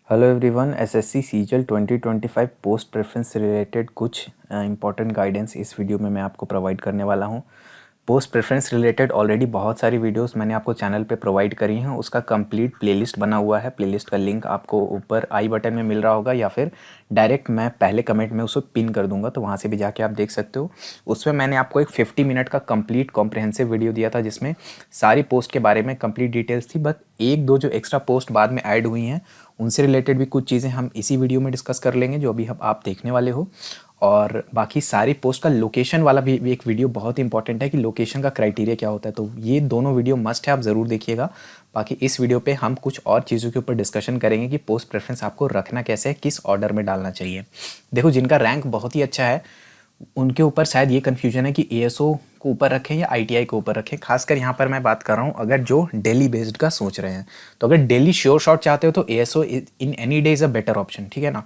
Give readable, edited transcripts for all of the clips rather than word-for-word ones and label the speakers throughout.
Speaker 1: Hello everyone, SSC CGL 2025 post preference से related कुछ important guidance इस वीडियो में मैं आपको प्रोवाइड करने वाला हूं। पोस्ट प्रेफरेंस रिलेटेड ऑलरेडी बहुत सारी वीडियोस मैंने आपको चैनल पे प्रोवाइड करी हैं। उसका कंप्लीट प्लेलिस्ट बना हुआ है। प्लेलिस्ट का लिंक आपको ऊपर आई बटन में मिल रहा होगा या फिर डायरेक्ट मैं पहले कमेंट में उसको पिन कर दूंगा, तो वहाँ से भी जाके आप देख सकते हो। उसमें मैंने आपको एक 50 मिनट का कंप्लीट कॉम्प्रिहेंसिव वीडियो दिया था जिसमें सारी पोस्ट के बारे में कंप्लीट डिटेल्स थी। बट एक दो जो एक्स्ट्रा पोस्ट बाद में ऐड हुई हैं उनसे रिलेटेड भी कुछ चीज़ें हम इसी वीडियो में डिस्कस कर लेंगे जो अभी आप देखने वाले हो। और बाकी सारी पोस्ट का लोकेशन वाला भी एक वीडियो बहुत इंपॉर्टेंट है कि लोकेशन का क्राइटेरिया क्या होता है, तो ये दोनों वीडियो मस्ट है, आप ज़रूर देखिएगा। बाकी इस वीडियो पे हम कुछ और चीज़ों के ऊपर डिस्कशन करेंगे कि पोस्ट प्रेफरेंस आपको रखना कैसे है, किस ऑर्डर में डालना चाहिए। देखो, जिनका रैंक बहुत ही अच्छा है उनके ऊपर शायद ये कन्फ्यूजन है कि एएसओ को ऊपर रखें या आईटीआई को ऊपर रखें। खासकर यहाँ पर मैं बात कर रहा हूँ अगर जो डेली बेस्ड का सोच रहे हैं, तो अगर डेली श्योर शॉट चाहते हो तो ASO in any day is a better option, ठीक है ना।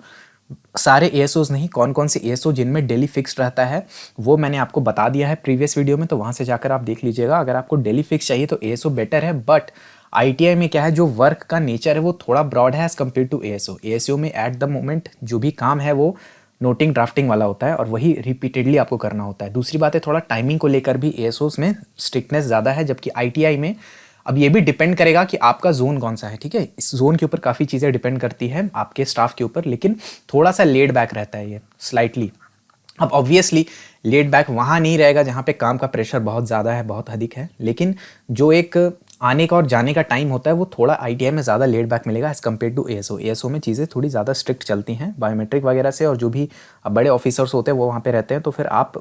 Speaker 1: सारे एएसओज नहीं, कौन कौन से एएसओ जिनमें डेली फिक्स रहता है वो मैंने आपको बता दिया है प्रीवियस वीडियो में, तो वहाँ से जाकर आप देख लीजिएगा। अगर आपको डेली फिक्स चाहिए तो एएसओ बेटर है। बट आईटीआई में क्या है, जो वर्क का नेचर है वो थोड़ा ब्रॉड है as compare to ASO. ASO में एट द मोमेंट जो भी काम है वो नोटिंग ड्राफ्टिंग वाला होता है और वही रिपीटेडली आपको करना होता है। दूसरी बात है, थोड़ा टाइमिंग को लेकर भी एएसओस में स्ट्रिक्टनेस ज़्यादा है, जबकि आईटीआई में अब ये भी डिपेंड करेगा कि आपका जोन कौन सा है, ठीक है। इस जोन के ऊपर काफ़ी चीज़ें डिपेंड करती है आपके स्टाफ के ऊपर, लेकिन थोड़ा सा लेड बैक रहता है ये स्लाइटली। अब ऑब्वियसली लेड बैक वहाँ नहीं रहेगा जहाँ पे काम का प्रेशर बहुत ज़्यादा है, बहुत अधिक है, लेकिन जो एक आने का और जाने का टाइम होता है वो थोड़ा आईटीआई में ज़्यादा लेड बैक मिलेगा as compare to ASO. ASO में चीज़ें थोड़ी ज़्यादा स्ट्रिक्ट चलती हैं बायोमेट्रिक वगैरह से, और जो भी बड़े ऑफिसर्स होते हैं वो वहाँ पे रहते हैं, तो फिर आप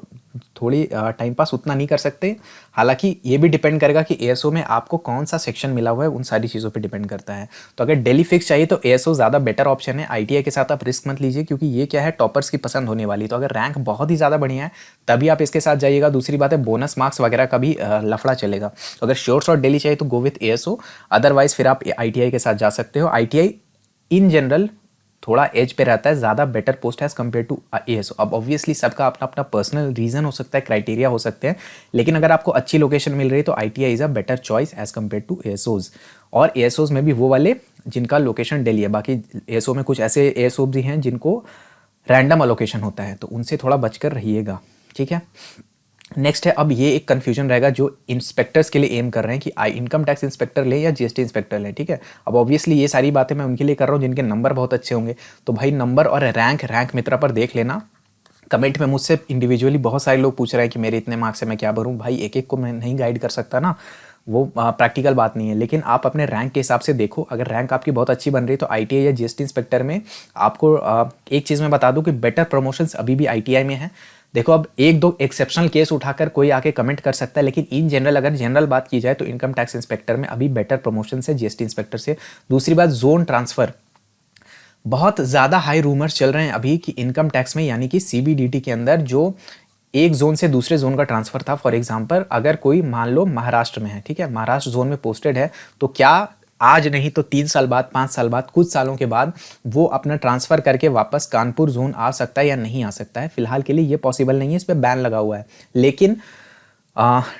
Speaker 1: थोड़ी टाइम पास उतना नहीं कर सकते। हालांकि ये भी डिपेंड करेगा कि एएसओ में आपको कौन सा सेक्शन मिला हुआ है, उन सारी चीज़ों पे डिपेंड करता है। तो अगर डेली फिक्स चाहिए तो एएसओ ज़्यादा बेटर ऑप्शन है। आईटीआई के साथ आप रिस्क मत लीजिए, क्योंकि ये क्या है, टॉपर्स की पसंद होने वाली। तो अगर रैंक बहुत ही ज़्यादा बढ़िया है तभी आप इसके साथ जाइएगा। दूसरी बात है, बोनस मार्क्स वगैरह का भी लफड़ा चलेगा। तो अगर श्योर शॉट डेली चाहिए तो गो विथ एएसओ, अदरवाइज फिर आप आईटीआई के साथ जा सकते हो। आईटीआई इन जनरल थोड़ा एज पे रहता है, ज़्यादा बेटर पोस्ट है एज कम्पेयर टू एएसओ। अब ऑब्वियसली सबका अपना अपना पर्सनल रीज़न हो सकता है, क्राइटेरिया हो सकते हैं, लेकिन अगर आपको अच्छी लोकेशन मिल रही है तो ITI is a better choice as compare to ASOs. और एएसओज में भी वो वाले जिनका लोकेशन डेली है। बाकी एएसओ में कुछ ऐसे एएसओ भी हैं जिनको रैंडम अलोकेशन होता है, तो उनसे थोड़ा बचकर रहिएगा, ठीक है। नेक्स्ट है, अब ये एक कन्फ्यूजन रहेगा जो इंस्पेक्टर्स के लिए एम कर रहे हैं कि इनकम टैक्स इंस्पेक्टर ले या जीएसटी इंस्पेक्टर ले, ठीक है। अब ऑब्वियसली ये सारी बातें मैं उनके लिए कर रहा हूँ जिनके नंबर बहुत अच्छे होंगे। तो भाई नंबर और रैंक मित्रा पर देख लेना। कमेंट में मुझसे इंडिविजुअली बहुत सारे लोग पूछ रहे हैं कि मेरे इतने मार्क्स है मैं क्या भरूँ। भाई एक एक को मैं नहीं गाइड कर सकता ना, वो प्रैक्टिकल बात नहीं है, लेकिन आप अपने रैंक के हिसाब से देखो। अगर रैंक आपकी बहुत अच्छी बन रही है तो आईटीआई या जीएसटी इंस्पेक्टर में आपको एक चीज़ मैं बता दूं कि बेटर प्रमोशंस अभी भी आईटीआई में है। देखो, अब एक दो एक्सेप्शनल केस उठाकर कोई आके कमेंट कर सकता है, लेकिन इन जनरल अगर जनरल बात की जाए तो इनकम टैक्स इंस्पेक्टर में अभी बेटर प्रमोशन है जीएसटी इंस्पेक्टर से। दूसरी बात, जोन ट्रांसफर बहुत ज़्यादा हाई रूमर्स चल रहे हैं अभी कि इनकम टैक्स में, यानी कि सीबीडीटी के अंदर जो एक जोन से दूसरे जोन का ट्रांसफर था। फॉर एग्जांपल, अगर कोई मान लो महाराष्ट्र में है, ठीक है, महाराष्ट्र जोन में पोस्टेड है, तो क्या आज नहीं तो 3 साल बाद, 5 साल बाद, कुछ सालों के बाद वो अपना ट्रांसफर करके वापस कानपुर जोन आ सकता है या नहीं आ सकता है? फिलहाल के लिए ये पॉसिबल नहीं है, इस पर बैन लगा हुआ है। लेकिन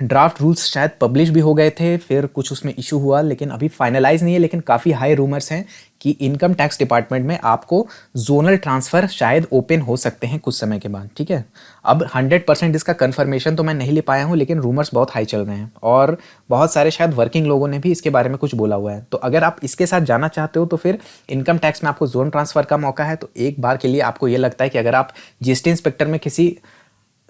Speaker 1: ड्राफ्ट रूल्स शायद पब्लिश भी हो गए थे, फिर कुछ उसमें इशू हुआ, लेकिन अभी फाइनलाइज नहीं है। लेकिन काफ़ी हाई रूमर्स हैं कि इनकम टैक्स डिपार्टमेंट में आपको जोनल ट्रांसफ़र शायद ओपन हो सकते हैं कुछ समय के बाद, ठीक है। अब 100% इसका कंफर्मेशन तो मैं नहीं ले पाया हूँ, लेकिन रूमर्स बहुत हाई चल रहे हैं और बहुत सारे शायद वर्किंग लोगों ने भी इसके बारे में कुछ बोला हुआ है। तो अगर आप इसके साथ जाना चाहते हो तो फिर इनकम टैक्स में आपको जोन ट्रांसफ़र का मौका है। तो एक बार के लिए आपको ये लगता है कि अगर आप जीएसटी इंस्पेक्टर में किसी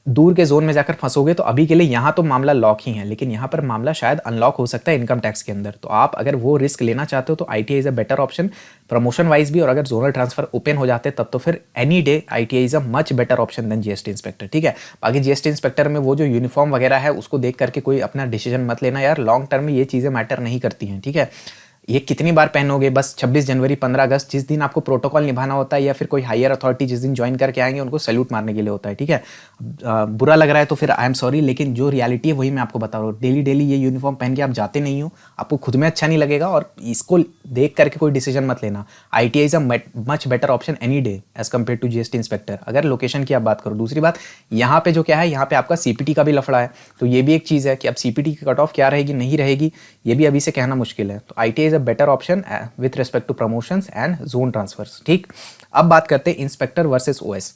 Speaker 1: दूर के जोन में जाकर फंसोगे तो अभी के लिए यहाँ तो मामला लॉक ही है, लेकिन यहाँ पर मामला शायद अनलॉक हो सकता है इनकम टैक्स के अंदर। तो आप अगर वो रिस्क लेना चाहते हो तो ITI is a better option promotion wise भी, और अगर जोनल ट्रांसफर ओपन हो जाते तब तो फिर any day ITI is a much better option than GST inspector, ठीक है। बाकी जीएसटी इंस्पेक्टर में वो जो यूनिफॉर्म वगैरह है उसको देख करके कोई अपना डिसीजन मत लेना यार, लॉन्ग टर्म में ये चीज़ें मैटर नहीं करती हैं, ठीक है। ये कितनी बार पहनोगे, बस 26 जनवरी 15 अगस्त जिस दिन आपको प्रोटोकॉल निभाना होता है, या फिर कोई हायर अथॉरिटी जिस दिन ज्वाइन करके आएंगे उनको सैल्यूट मारने के लिए होता है, ठीक है। बुरा लग रहा है तो फिर आई एम सॉरी, लेकिन जो रियलिटी है वही मैं आपको बता रहा हूँ। डेली डेली ये यूनिफॉर्म पहन के आप जाते नहीं हो, आपको खुद में अच्छा नहीं लगेगा, और इसको देख करके कोई डिसीजन मत लेना। ITI is a much better option any day as compare to GST inspector, अगर लोकेशन की आप बात करो। दूसरी बात, यहाँ पे जो क्या है, यहाँ पे आपका सीपीटी का भी लफड़ा है, तो ये भी एक चीज़ है कि अब सीपीटी की कट ऑफ क्या रहेगी नहीं रहेगी ये भी अभी से कहना मुश्किल है। तो ITI is a a better option with respect to promotions and zone transfers. ठीक, अब बात करते हैं inspector versus OS.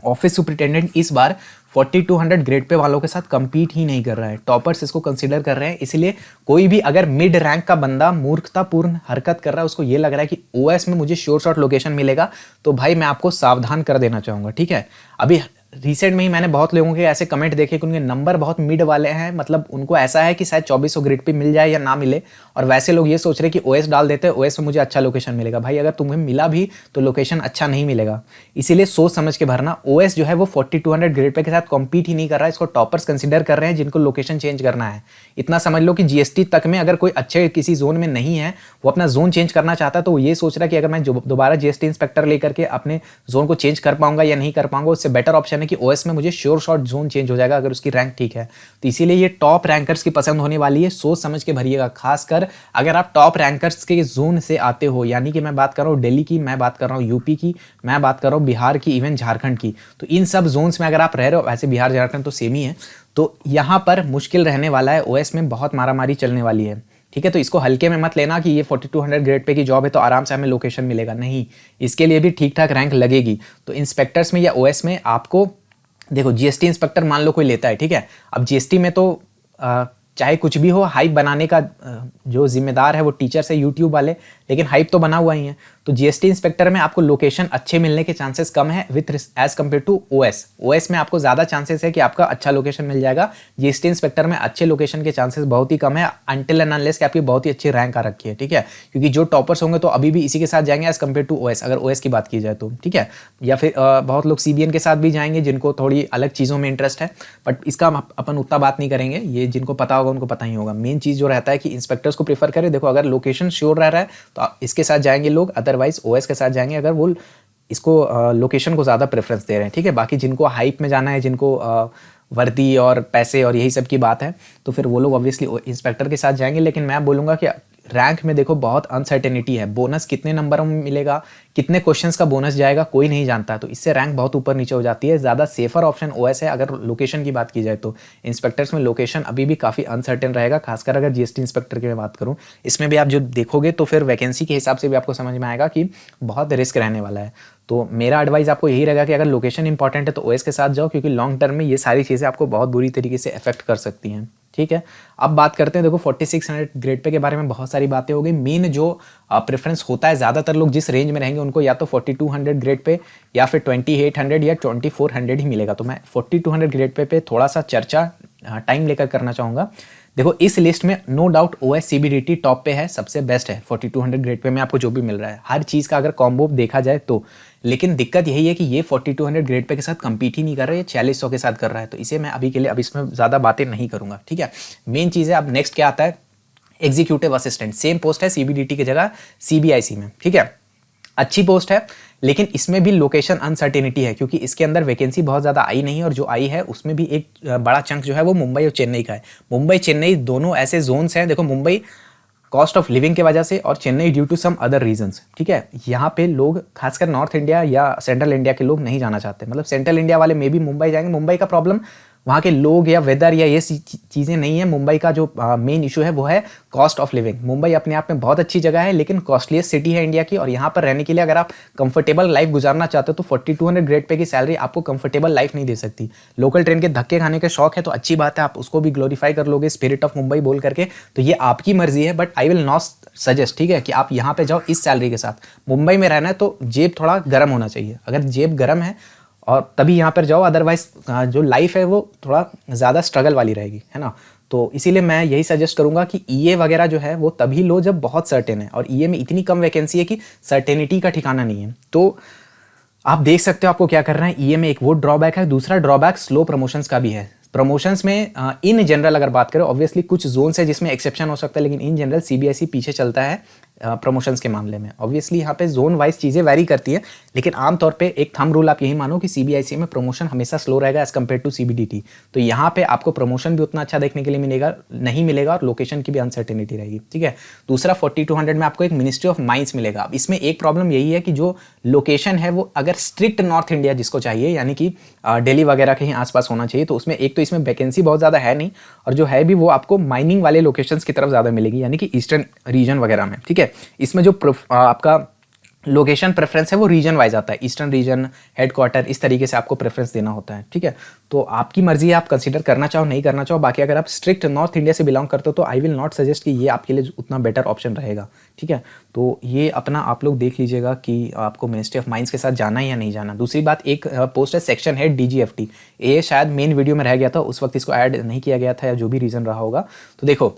Speaker 1: Office superintendent इस बार 4200 ग्रेड पे वालों के साथ compete ही नहीं कर रहा है, टॉपर्स इसको कंसीडर कर रहे हैं। इसलिए कोई भी अगर मिड रैंक का बंदा मूर्खतापूर्ण हरकत कर रहा है, उसको ये लग रहा है कि ओएस में मुझे श्योर शॉट लोकेशन मिलेगा, तो भाई मैं आपको सावधान कर देना चाहूँगा। ठीक है, अभी रिसेंट में ही मैंने बहुत लोगों के ऐसे कमेंट देखे कि उनके नंबर बहुत मिड वाले हैं, मतलब उनको ऐसा है कि शायद 2400 ग्रेड पे मिल जाए या ना मिले, और वैसे लोग ये सोच रहे हैं कि ओएस डाल देते हैं, ओएस में मुझे अच्छा लोकेशन मिलेगा। भाई अगर तुम्हें मिला भी तो लोकेशन अच्छा नहीं मिलेगा, इसीलिए सोच समझ के भरना। ओएस जो है वो 4200 ग्रेड पे के साथ कॉम्पीट ही नहीं कर रहा है, इसको टॉपर्स कंसिडर कर रहे हैं जिनको लोकेशन चेंज करना है। इतना समझ लो कि जीएसटी तक में अगर कोई अच्छे किसी जोन में नहीं है, वो अपना जोन चेंज करना चाहता है, तो वो ये सोच रहा है कि अगर मैं दोबारा जीएसटी इंस्पेक्टर लेकर के अपने जोन को चेंज कर पाऊंगा या नहीं कर पाऊंगा, उससे बेटर ऑप्शन है कि ओएस में मुझे श्योर शॉट जोन चेंज हो जाएगा अगर उसकी रैंक ठीक है। तो इसीलिए ये टॉप रैंकर्स की पसंद होने वाली है, सोच समझ के भरिएगा। खासकर अगर आप टॉप रैंकर्स के जोन से आते हो, यानी कि मैं बात कर रहा हूँ दिल्ली की, मैं बात कर रहा हूँ यूपी की, मैं बात कर रहा हूँ बिहार की, इवन झारखंड की, तो इन सब जोन्स में अगर आप रह रहे हो, वैसे बिहार झारखंड तो सेम ही है, तो यहाँ पर मुश्किल रहने वाला है। ओएस में बहुत मारामारी चलने वाली है। ठीक है, तो इसको हल्के में मत लेना कि ये 4200 ग्रेड पे की जॉब है तो आराम से हमें लोकेशन मिलेगा, नहीं, इसके लिए भी ठीक ठाक रैंक लगेगी। तो इंस्पेक्टर्स में या ओएस में आपको देखो, जीएसटी इंस्पेक्टर मान लो कोई लेता है, ठीक है, अब जीएसटी में तो चाहे कुछ भी हो, हाइप बनाने का जो जिम्मेदार है वो टीचर्स है, यूट्यूब वाले, लेकिन हाइप तो बना हुआ ही है। तो जीएसटी इंस्पेक्टर में आपको लोकेशन अच्छे मिलने के चांसेस कम है with as compare to OS. OS में आपको ज़्यादा चांसेस है कि आपका अच्छा लोकेशन मिल जाएगा, जीएसटी इंस्पेक्टर में अच्छे लोकेशन के चांसेस बहुत ही कम है, अनटिल एंड अनलेस कि आपकी बहुत ही अच्छी रैंक आ रखी है। ठीक है, क्योंकि जो टॉपर्स होंगे तो अभी भी इसी के साथ जाएंगे एज कम्पेयर टू ओएस, अगर ओएस की बात की जाए तो। ठीक है, या फिर बहुत लोग सीबीएन के साथ भी जाएंगे जिनको थोड़ी अलग चीज़ों में इंटरेस्ट है, बट इसका अपन उतना बात नहीं करेंगे, ये जिनको पता होगा उनको पता ही होगा। मेन चीज़ जो रहता है कि इंस्पेक्टर्स को प्रीफर करें। देखो, अगर लोकेशन श्योर रह रहा है तो इसके साथ जाएंगे लोग, अदरवाइज ओएस के साथ जाएंगे अगर वो इसको लोकेशन को ज़्यादा प्रेफरेंस दे रहे हैं। ठीक है, बाकी जिनको हाइप में जाना है, जिनको वर्दी और पैसे और यही सब की बात है, तो फिर वो लोग ऑब्वियसली इंस्पेक्टर के साथ जाएंगे। लेकिन मैं बोलूँगा कि रैंक में देखो बहुत अनसर्टेनिटी है, बोनस कितने नंबर में मिलेगा, कितने क्वेश्चंस का बोनस जाएगा, कोई नहीं जानता, तो इससे रैंक बहुत ऊपर नीचे हो जाती है। ज़्यादा सेफर ऑप्शन ओएस है अगर लोकेशन की बात की जाए तो। इंस्पेक्टर्स में लोकेशन अभी भी काफ़ी अनसर्टेन रहेगा, खासकर अगर जीएसटी इंस्पेक्टर की मैं बात करूँ। इसमें भी आप जो देखोगे तो फिर वैकेंसी के हिसाब से भी आपको समझ में आएगा कि बहुत रिस्क रहने वाला है। तो मेरा एडवाइस आपको यही रहेगा कि अगर लोकेशन इंपॉर्टेंट है तो ओएस के साथ जाओ, क्योंकि लॉन्ग टर्म में ये सारी चीज़ें आपको बहुत बुरी तरीके से अफेक्ट कर सकती हैं। ठीक है, अब बात करते हैं, देखो 4600 ग्रेड पे के बारे में बहुत सारी बातें हो गई। मेन जो प्रेफरेंस होता है, ज़्यादातर लोग जिस रेंज में रहेंगे उनको या तो 4200 ग्रेड पे या फिर 2800 या 2400 ही मिलेगा। तो मैं 4200 ग्रेड पे थोड़ा सा चर्चा टाइम लेकर करना चाहूँगा। देखो, इस लिस्ट में no doubt OS CBDT top पे है, सबसे बेस्ट है 4200 ग्रेड पे में आपको जो भी मिल रहा है हर चीज़ का अगर कॉम्बो देखा जाए तो। लेकिन दिक्कत यही है कि ये 4200 ग्रेड पे के साथ कंपीट ही नहीं कर रहा है, ये 4600 के साथ कर रहा है, तो इसे मैं अभी के लिए अब इसमें ज़्यादा बातें नहीं करूँगा। ठीक है, मेन चीज़ है। अब नेक्स्ट क्या आता है, एग्जीक्यूटिव असिस्टेंट, सेम पोस्ट है सीबीडीटी की जगह सीबीआईसी में। ठीक है, अच्छी पोस्ट है, लेकिन इसमें भी लोकेशन अनसर्टेनिटी है, क्योंकि इसके अंदर वैकेंसी बहुत ज़्यादा आई नहीं है, और जो आई है उसमें भी एक बड़ा चंक जो है वो मुंबई और चेन्नई का है। मुंबई चेन्नई दोनों ऐसे जोन्स हैं, देखो मुंबई कॉस्ट ऑफ लिविंग की वजह से और Chennai due to some other reasons. ठीक है, यहाँ पे लोग खासकर नॉर्थ इंडिया या सेंट्रल इंडिया के लोग नहीं जाना चाहते, मतलब सेंट्रल इंडिया वाले मे भी मुंबई जाएंगे। मुंबई का प्रॉब्लम वहाँ के लोग या वेदर या ये चीज़ें नहीं है। मुंबई का जो मेन इशू है वो है कॉस्ट ऑफ लिविंग। मुंबई अपने आप में बहुत अच्छी जगह है, लेकिन कॉस्टलीस्ट सिटी है इंडिया की, और यहाँ पर रहने के लिए अगर आप कंफर्टेबल लाइफ गुजारना चाहते हो तो 4200 ग्रेड पे की सैलरी आपको कंफर्टेबल लाइफ नहीं दे सकती। लोकल ट्रेन के धक्के खाने के शौक है तो अच्छी बात है, आप उसको भी ग्लोरीफाई कर लोगे स्पिरिट ऑफ मुंबई बोल करके, तो ये आपकी मर्जी है, but I will not suggest, ठीक है, कि आप यहाँ पे जाओ इस सैलरी के साथ। मुंबई में रहना है तो जेब थोड़ा गर्म होना चाहिए, अगर जेब गर्म है और तभी यहाँ पर जाओ, अदरवाइज जो लाइफ है वो थोड़ा ज़्यादा स्ट्रगल वाली रहेगी, है ना। तो इसीलिए मैं यही सजेस्ट करूँगा कि ईए वगैरह जो है वो तभी लो जब बहुत सर्टेन है, और ईए में इतनी कम वैकेंसी है कि सर्टेनिटी का ठिकाना नहीं है। तो आप देख सकते हो आपको क्या करना है। ईए में एक वो ड्रॉबैक है, दूसरा ड्रॉबैक स्लो प्रमोशंस का भी है। प्रमोशंस में इन जनरल अगर बात करें, ऑब्वियसली कुछ जोन्स है जिसमें एक्सेप्शन हो सकता है, लेकिन इन जनरल सीबीएसई पीछे चलता है प्रमोशंस के मामले में। ऑब्वियसली यहाँ पे जोन वाइज चीज़ें वैरी करती हैं, लेकिन आमतौर पे एक थंब रूल आप यही मानो कि सीबीआईसी में प्रमोशन हमेशा स्लो रहेगा एज कम्पेयर टू सीबीडीटी। तो यहाँ पे आपको प्रमोशन भी उतना अच्छा देखने के लिए नहीं मिलेगा और लोकेशन की भी अनसर्टेनिटी रहेगी, ठीक है। दूसरा 4200 में आपको एक मिनिस्ट्री ऑफ माइंस मिलेगा। अब इसमें एक प्रॉब्लम यही है कि जो लोकेशन है वो अगर स्ट्रिक्ट नॉर्थ इंडिया जिसको चाहिए, यानी कि दिल्ली वगैरह के ही आसपास होना चाहिए, तो उसमें एक तो इसमें वैकेंसी बहुत ज़्यादा है नहीं, और जो है भी वो आपको माइनिंग वाले लोकेशंस की तरफ ज़्यादा मिलेगी, यानी कि ईस्टर्न रीजन वगैरह में, ठीक है। इसमें जो आपका लोकेशन प्रेफरेंस है वो रीजन वाइज आता है, ईस्टर्न रीजन, हेडक्वार्टर, इस तरीके से आपको प्रेफरेंस देना होता है, ठीक है। तो आपकी मर्जी है, आप कंसीडर करना चाहो नहीं करना चाहो। बाकी अगर आप स्ट्रिक्ट नॉर्थ इंडिया से बिलोंग करते हो तो आई विल नॉट सजेस्ट कि ये आपके लिए उतना बेटर ऑप्शन रहेगा, ठीक है। तो ये अपना आप लोग देख लीजिएगा कि आपको मिनिस्ट्री ऑफ माइंस के साथ जाना है या नहीं जाना। दूसरी बात, एक पोस्ट है सेक्शन हेड DGFT, ये शायद मेन वीडियो में रह गया था, उस वक्त इसको ऐड नहीं किया गया था या जो भी रीज़न रहा होगा। तो देखो,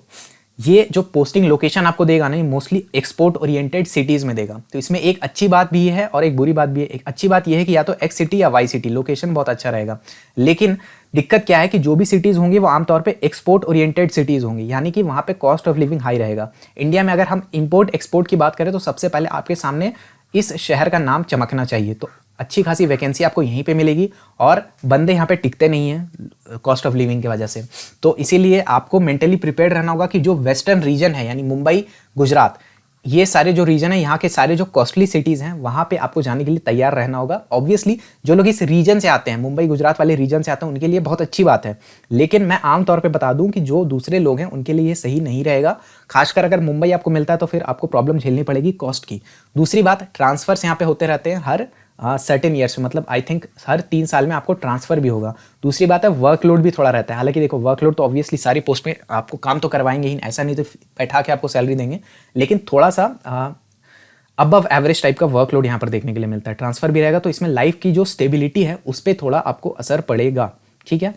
Speaker 1: ये जो पोस्टिंग लोकेशन आपको देगा ना, मोस्टली एक्सपोर्ट ओरिएंटेड सिटीज़ में देगा। तो इसमें एक अच्छी बात भी है और एक बुरी बात भी है। एक अच्छी बात ये है कि या तो X सिटी या Y सिटी, लोकेशन बहुत अच्छा रहेगा। लेकिन दिक्कत क्या है कि जो भी सिटीज़ होंगी वो आमतौर पे एक्सपोर्ट ओरिएंटेड सिटीज़ होंगी, यानी कि वहाँ पे कॉस्ट ऑफ लिविंग हाई रहेगा। इंडिया में अगर हम इंपोर्ट एक्सपोर्ट की बात करें तो सबसे पहले आपके सामने इस शहर का नाम चमकना चाहिए। तो अच्छी खासी वैकेंसी आपको यहीं पे मिलेगी, और बंदे यहाँ पे टिकते नहीं हैं कॉस्ट ऑफ लिविंग की वजह से। तो इसीलिए आपको मेंटली प्रिपेयर्ड रहना होगा कि जो वेस्टर्न रीजन है, यानी मुंबई, गुजरात, ये सारे जो रीजन है, यहाँ के सारे जो कॉस्टली सिटीज़ हैं, वहाँ पे आपको जाने के लिए तैयार रहना होगा। ऑब्वियसली जो लोग इस रीजन से आते हैं, मुंबई गुजरात वाले रीजन से आते हैं, उनके लिए बहुत अच्छी बात है। लेकिन मैं आमतौर पे बता दूं कि जो दूसरे लोग हैं उनके लिए ये सही नहीं रहेगा। खासकर अगर मुंबई आपको मिलता है तो फिर आपको प्रॉब्लम झेलनी पड़ेगी कॉस्ट की। दूसरी बात, ट्रांसफर्स यहाँ पे होते रहते हैं हर सर्टेन ईयर्स में, मतलब आई थिंक हर 3 साल में आपको ट्रांसफर भी होगा। दूसरी बात है, वर्कलोड भी थोड़ा रहता है। हालांकि देखो, वर्कलोड तो ऑब्वियसली सारी पोस्ट में आपको काम तो करवाएंगे ही, ऐसा नहीं तो बैठा के आपको सैलरी देंगे, लेकिन थोड़ा सा अबव एवरेज टाइप का वर्कलोड यहाँ पर देखने के लिए मिलता है। ट्रांसफर भी रहेगा, तो इसमें लाइफ की जो स्टेबिलिटी है उस पर थोड़ा आपको असर पड़ेगा, ठीक है।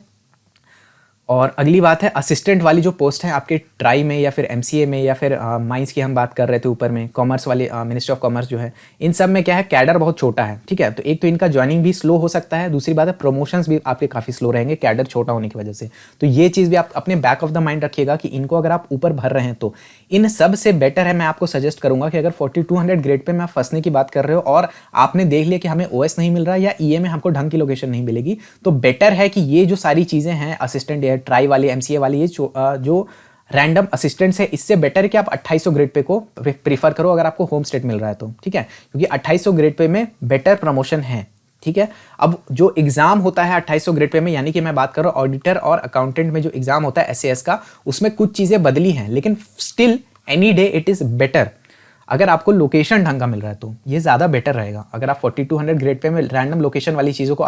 Speaker 1: और अगली बात है, असिस्टेंट वाली जो पोस्ट है आपके ट्राई में या फिर MCA में या फिर माइंस की हम बात कर रहे थे ऊपर में, कॉमर्स वाले मिनिस्ट्री ऑफ कॉमर्स जो है, इन सब में क्या है, कैडर बहुत छोटा है, ठीक है। तो एक तो इनका ज्वाइनिंग भी स्लो हो सकता है, दूसरी बात है प्रमोशंस भी आपके काफ़ी स्लो रहेंगे कैडर छोटा होने की वजह से। तो ये चीज़ भी आप अपने बैक ऑफ द माइंड रखिएगा कि इनको अगर आप ऊपर भर रहे हैं तो इन सब से बेटर है, मैं आपको सजेस्ट करूंगा कि अगर 4200 ग्रेड पे मैं फंसने की बात कर रहे हो और आपने देख लिया कि हमें OS नहीं मिल रहा या EA में हमको ढंग की लोकेशन नहीं मिलेगी, तो बेटर है कि ये जो सारी चीज़ें हैं, असिस्टेंट या ट्राई वाली, MCA वाली, ये जो रैंडम असिस्टेंट्स है, इससे बेटर है कि आप 2800 ग्रेड पे को प्रीफर करो अगर आपको होम स्टेट मिल रहा है तो, ठीक है। क्योंकि 2800 ग्रेड पे में बेटर प्रमोशन है, ठीक है। अब जो एग्जाम होता है 2800 ग्रेड पे में, यानी कि मैं बात कर रहा हूँ ऑडिटर और अकाउंटेंट में जो एग्जाम होता है SAS का, उसमें कुछ चीज़ें बदली हैं, लेकिन still any day it is better अगर आपको लोकेशन ढंग का मिल रहा है तो ये ज़्यादा बेटर रहेगा। अगर आप 4200 ग्रेड पे में रैंडम लोकेशन वाली चीज़ों को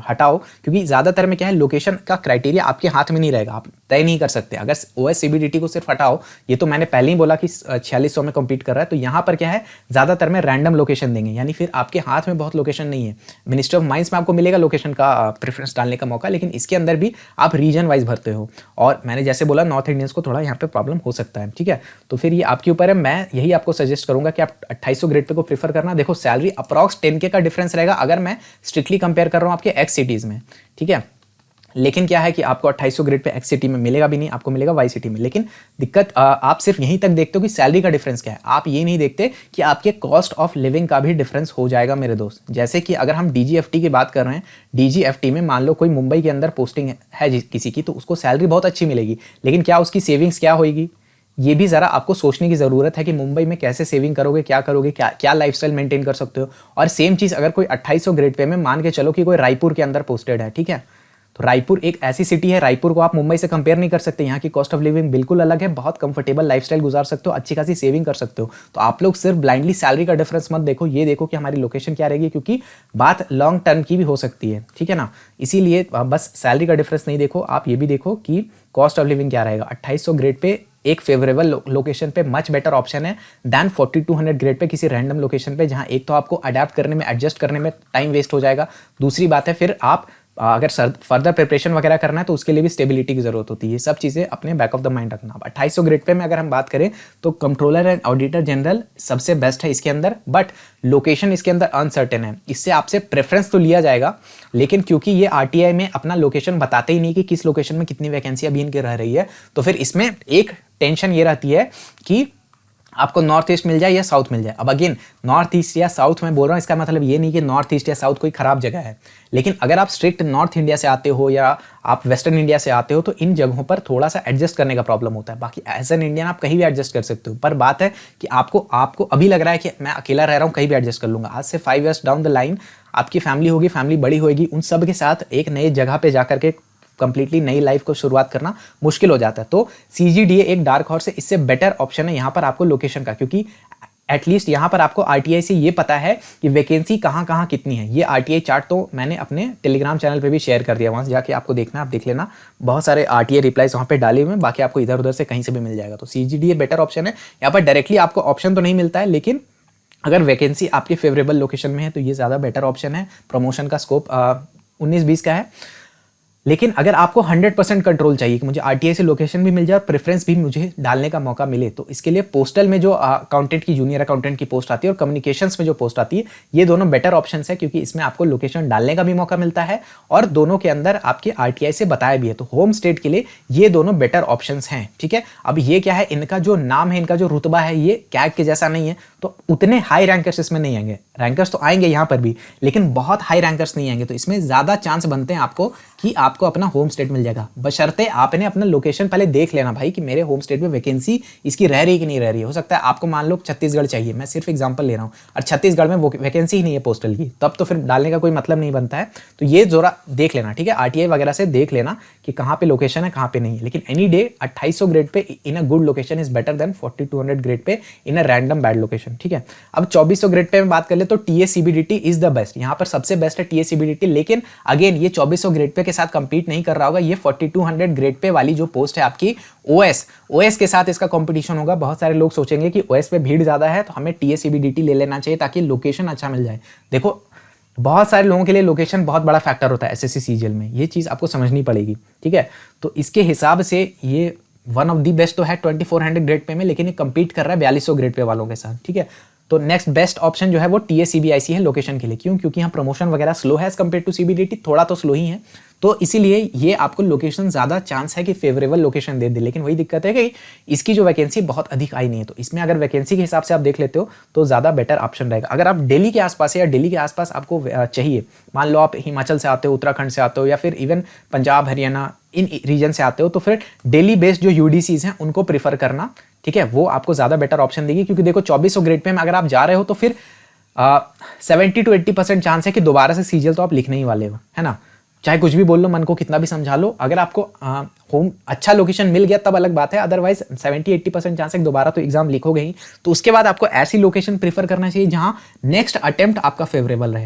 Speaker 1: हटाओ, क्योंकि ज़्यादातर में क्या है, लोकेशन का क्राइटेरिया आपके हाथ में नहीं रहेगा, आप तय नहीं कर सकते। अगर OS CBDT को सिर्फ हटाओ, ये तो मैंने पहले ही बोला कि 4600 में कम्पीट कर रहा है, तो यहाँ पर क्या है, ज़्यादातर में रैंडम लोकेशन देंगे, यानी फिर आपके हाथ में बहुत लोकेशन नहीं है। मिनिस्ट्री ऑफ माइंस में आपको मिलेगा लोकेशन का प्रेफरेंस डालने का मौका, लेकिन इसके अंदर भी आप रीजन वाइज भरते हो, और मैंने जैसे बोला नॉर्थ इंडियंस को थोड़ा यहाँ पे प्रॉब्लम हो सकता है, ठीक है। तो फिर ये आपके ऊपर है, मैं यही आपको सजेस्ट करूंगा कि आप 2800 ग्रेड पे को प्रीफर करना। देखो, सैलरी अप्रॉक्स 10K का डिफरेंस रहेगा अगर मैं स्ट्रिक्टली कंपेयर कर रहा हूं आपके X सिटीज में, ठीक है। लेकिन क्या है कि आपको 2800 ग्रेड पे X सिटी में मिलेगा भी नहीं, आपको मिलेगा Y सिटी में। लेकिन दिक्कत आप सिर्फ यहीं तक देखते हो कि सैलरी का डिफरेंस क्या है, आप ये नहीं देखते कि आपके कॉस्ट ऑफ लिविंग का भी डिफरेंस हो जाएगा मेरे दोस्त। जैसे कि अगर हम DGFT की बात कर रहे हैं, DGFT में मान लो कोई मुंबई के अंदर पोस्टिंग है किसी की, तो उसको सैलरी बहुत अच्छी मिलेगी, लेकिन क्या उसकी सेविंग्स क्या होगी, ये भी ज़रा आपको सोचने की ज़रूरत है कि मुंबई में कैसे सेविंग करोगे, क्या लाइफस्टाइल मेंटेन कर सकते हो। और सेम चीज़ अगर कोई 2800 ग्रेड पे में मान के चलो कि कोई रायपुर के अंदर पोस्टेड है, ठीक है, तो रायपुर एक ऐसी सिटी है, रायपुर को आप मुंबई से कंपेयर नहीं कर सकते। यहाँ की कॉस्ट ऑफ लिविंग बिल्कुल अलग है, बहुत कंफर्टेबल लाइफस्टाइल गुजार सकते हो, अच्छी खासी सेविंग कर सकते हो। तो आप लोग सिर्फ ब्लाइंडली सैलरी का डिफरेंस मत देखो, ये देखो कि हमारी लोकेशन क्या रहेगी, क्योंकि बात लॉन्ग टर्म की भी हो सकती है, ठीक है ना। इसीलिए बस सैलरी का डिफरेंस नहीं देखो, आप ये भी देखो कि कॉस्ट ऑफ लिविंग क्या रहेगा। 2800 ग्रेड पे एक फेवरेबल लोकेशन पे मच बेटर ऑप्शन है दैन 4200 ग्रेड पे किसी रैंडम लोकेशन पे, जहां एक तो आपको अडेप्ट करने में, एडजस्ट करने में टाइम वेस्ट हो जाएगा, दूसरी बात है फिर आप अगर फर्दर प्रिपरेशन वगैरह करना है तो उसके लिए भी स्टेबिलिटी की जरूरत होती है। ये सब चीज़ें अपने बैक ऑफ द माइंड रखना। 2800 ग्रेड पे में अगर हम बात करें तो कंट्रोलर एंड ऑडिटर जनरल सबसे बेस्ट है इसके अंदर, बट लोकेशन इसके अंदर अनसर्टेन है। इससे आपसे प्रेफरेंस तो लिया जाएगा, लेकिन क्योंकि ये RTI में अपना लोकेशन बताते ही नहीं कि किस लोकेशन में कितनी वैकेंसी अभी इनकी रह रही है, तो फिर इसमें एक टेंशन ये रहती है कि आपको नॉर्थ ईस्ट मिल जाए या साउथ मिल जाए। अब अगेन नॉर्थ ईस्ट या साउथ में बोल रहा हूँ, इसका मतलब ये नहीं कि नॉर्थ ईस्ट या साउथ कोई ख़राब जगह है, लेकिन अगर आप स्ट्रिक्ट नॉर्थ इंडिया से आते हो या आप वेस्टर्न इंडिया से आते हो तो इन जगहों पर थोड़ा सा एडजस्ट करने का प्रॉब्लम होता है। बाकी एज एन इंडियन आप कहीं भी एडजस्ट कर सकते हो, पर बात है कि आपको अभी लग रहा है कि मैं अकेला रह रहा हूँ, कहीं भी एडजस्ट कर लूँगा। आज से 5 ईयर्स डाउन द लाइन आपकी फैमिली होगी, फैमिली बड़ी होगी, उन सब के साथ एक नए जगह पे जाकर के कंप्लीटली नई लाइफ को शुरुआत करना मुश्किल हो जाता है। तो CGDA एक डार्क हॉर्स है, इससे बेटर ऑप्शन है यहाँ पर आपको लोकेशन का, क्योंकि एटलीस्ट यहाँ पर आपको RTI से ये पता है कि वैकेंसी कहाँ कहाँ कितनी है। ये RTI चार्ट तो मैंने अपने टेलीग्राम चैनल पे भी शेयर कर दिया, वहाँ से जाके आपको देखना, आप देख लेना, बहुत सारे RTI रिप्लाईज वहाँ पे डाले हुए हैं, बाकी आपको इधर उधर से कहीं से भी मिल जाएगा। तो CGDA बेटर ऑप्शन है। यहाँ पर डायरेक्टली आपको ऑप्शन तो नहीं मिलता है, लेकिन अगर वैकेंसी आपके फेवरेबल लोकेशन में है तो ये ज़्यादा बेटर ऑप्शन है। प्रमोशन का स्कोप 19-20 का है। लेकिन अगर आपको 100% कंट्रोल चाहिए कि मुझे RTI से लोकेशन भी मिल जाए और प्रेफरेंस भी मुझे डालने का मौका मिले, तो इसके लिए पोस्टल में जो अकाउंटेंट की, जूनियर अकाउंटेंट की पोस्ट आती है और कम्युनिकेशंस में जो पोस्ट आती है, ये दोनों बेटर ऑप्शंस है, क्योंकि इसमें आपको लोकेशन डालने का भी मौका मिलता है और दोनों के अंदर आपके RTI से बताया भी है। तो होम स्टेट के लिए ये दोनों बेटर ऑप्शंस हैं, ठीक है। अब ये क्या है, इनका जो नाम है, इनका जो रुतबा है, ये कैग के जैसा नहीं है, तो उतने हाई रैंकर्स इसमें नहीं आएंगे। रैंकर्स तो आएंगे यहाँ पर भी, लेकिन बहुत हाई रैंकर्स नहीं आएंगे। तो इसमें ज़्यादा चांस बनते हैं आपको कि आपको अपना होम स्टेट मिल जाएगा, बशर्ते आपने अपना लोकेशन पहले देख लेना भाई कि मेरे होम स्टेट में वैकेंसी इसकी रह रही कि नहीं रह रही है। हो सकता है आपको मान लो छत्तीसगढ़ चाहिए, मैं सिर्फ एग्जांपल ले रहा हूँ, और छत्तीसगढ़ में वैकेंसी ही नहीं है पोस्टल की, तब तो फिर डालने का कोई मतलब नहीं बनता है। तो ये जरा देख लेना, ठीक है, RTI वगैरह से देख लेना कि कहाँ पे लोकेशन है, कहाँ पे नहीं है। लेकिन any day 2800 grade pay in a good location is better than 4200 grade pay in a random bad location, ठीक है। अब 2400 ग्रेड पे बात कर ले तो TACBDT इज द बेस्ट, यहाँ पर सबसे बेस्ट है TACBDT। लेकिन अगेन ये 2400 ग्रेड पे के साथ कंपीट नहीं कर रहा होगा। ये 4200 ग्रेड पे वाली जो पोस्ट है आपकी OS के साथ इसका कंपटीशन होगा। बहुत सारे लोग सोचेंगे कि OS पे भीड़ ज्यादा है तो हमें TACBDT ले लेना चाहिए ताकि लोकेशन अच्छा मिल जाए। देखो, बहुत सारे लोगों के लिए लोकेशन बहुत बड़ा फैक्टर होता है SSC CGL में, ये चीज़ आपको समझनी पड़ेगी, ठीक है। तो इसके हिसाब से ये वन ऑफ दी बेस्ट तो है 2400 ग्रेड पे में, लेकिन ये कंपीट कर रहा है 4200 ग्रेड पे वालों के साथ, ठीक है। तो नेक्स्ट बेस्ट ऑप्शन जो है वो TACBIC है लोकेशन के लिए। क्यों? क्योंकि यहाँ प्रमोशन वगैरह स्लो है एज कम्पेयर टू CBDT, थोड़ा तो स्लो ही है, तो इसीलिए ये आपको लोकेशन ज़्यादा चांस है कि फेवरेबल लोकेशन दे दे। लेकिन वही दिक्कत है कि इसकी जो वैकेंसी बहुत अधिक आई नहीं है, तो इसमें अगर वैकेंसी के हिसाब से आप देख लेते हो तो ज़्यादा बेटर ऑप्शन रहेगा। अगर आप दिल्ली के आसपास है या दिल्ली के आसपास आपको चाहिए, मान लो आप हिमाचल से आते हो, उत्तराखंड से आते हो, या फिर इवन पंजाब, हरियाणा, इन रीजन से आते हो, तो फिर दिल्ली बेस्ड जो UDCs हैं उनको प्रीफर करना, ठीक है, वो आपको ज़्यादा बेटर ऑप्शन देगी। क्योंकि देखो 2400 ग्रेड पे में अगर आप जा रहे हो तो फिर 70 to 80% चांस है कि दोबारा से CGL तो आप लिखने ही वाले हो, है ना। चाहे कुछ भी बोल लो, मन को कितना भी समझा लो, अगर आपको होम अच्छा लोकेशन मिल गया तब अलग बात है, अदरवाइज 70-80% चांस है दोबारा तो एग्जाम लिखोगे ही। तो उसके बाद आपको ऐसी लोकेशन प्रीफर करना चाहिए जहां नेक्स्ट अटेम्प्ट आपका फेवरेबल रहे,